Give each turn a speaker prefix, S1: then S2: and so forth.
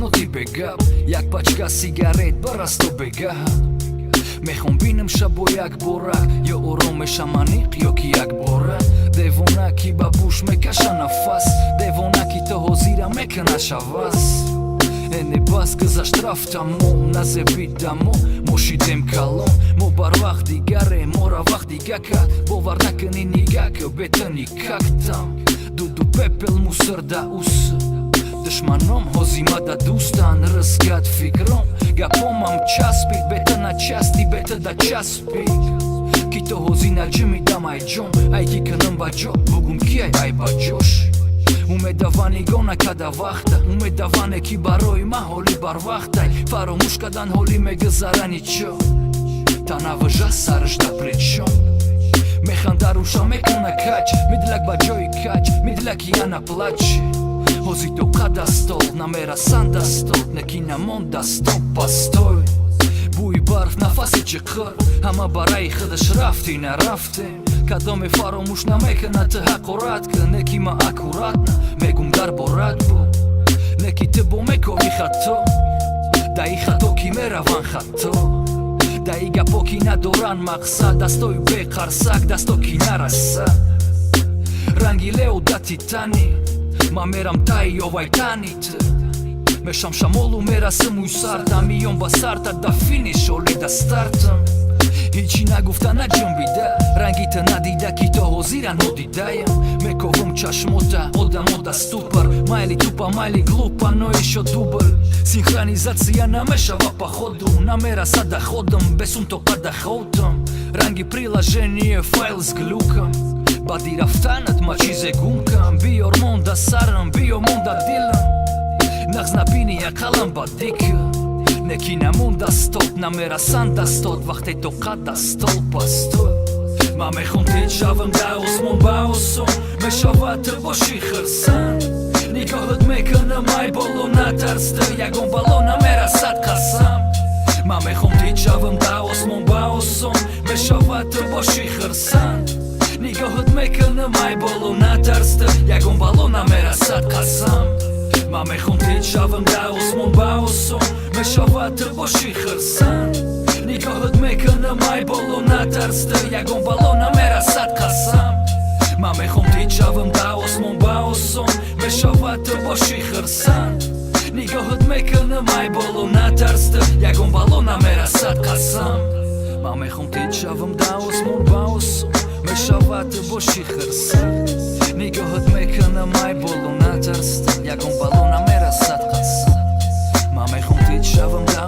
S1: ти бегав, як пачка сигарет барасто бегав. Мехом бинам шабо як борак, ё оромешам аниқ, ё ки як борак. Девона ки ба буш мекаша нафас, девона ки тоҳо зира мекана шавас. Эне бас гзашт рафтамо, назебид дамо, мо шидем калон. Мо бар вақт дигаре, мора вақт дига кард. Бовар накунӣ нигак, бета никактам. Дуду пепел мусарда ус. Душманом ҳозимада дӯстан, рызгад фикром. Гапомам часпид, бета начасти, бета да часпид. Ки то ҳози наҷмидам ай ҷон, ай ки кунам ба ҷо, бугум киай ай ба ҷош. Умедавани гона када вақта, умедаване ки барои ма ҳоли барвақтай. Фаромӯш кадан ҳоли мегузарани чо, танавжа саршда причом. Механдаруша мекуна кач, мидлак ба ҷои кач, мидлак яна плаче. Ҳози тоқа дастол, намерасан дастол, неки намонда стоп постой. Бӯи барф, нафаси чиқир, ҳама барои худаш рафти нарафтем. Кадоме фаромӯш намекуна ту ҳақорат кун, неки ма аккуратна мегум дар борад бо. Неки ту бо мекови хато, даи хато ки мераван хато. Даи гапо ки надоран мақсад, дастои беқарсак, дасто ки нарасад. Ранги лео да титани, ма мерам таи ёвай тани ту. Мешам шамолу мерасим уй сартам, миём ба сартат да финиш оли да стартам. ҳичи нагуфта наҷунбида, ранги ту надида ки то ҳозира нодидаям. Мековум чашмота одамо да ступар, майли тупа майли глупа, но ишо дубл. Синхронизация намешава по ходу, намераса да ходам, бесум тоқа да ходам. Ранги приложение файл с глюком, бади рафтанат ма чизе гумкам. Биёр мон да сарам, биё мон да дилам, нағз набини ақалам ба дика. Неки намонда стоп, намерасан дастод, вақте тоқа дастол пастод. Ма мехом тиҷ шавам да осмон ба осон, мешавад ту боши хирсан. Нигоҳат мекунам ай боло натарсда, ягон бало намерасад қасам. Ма мехом тиҷ шавам да осмон ба осон, мешавад ту боши хирсан. Нигоҳат мекунам ай боло натарсда, ягон бало намерасад қасам. Ма мехом тиҷ шавам да осмон ба осон, мешавад ту боши хирсан. Нигоҳат мекунам ай боло натарсда, ягон бало намерасад қасам. Ма мехом тиҷ шавам да осмон ба осон, мешавад ту боши хирсан. Нигоҳат мекунам ай боло натарсда, ягон бало намерасад қасам. Ма мехом тиҷ шавам да осмон ба осон, мешавад ту боши хирсан. Нигоҳат мекунам ай боло натарсда, ягон бало намерасад қасам. Ма мехом тиҷ шавам да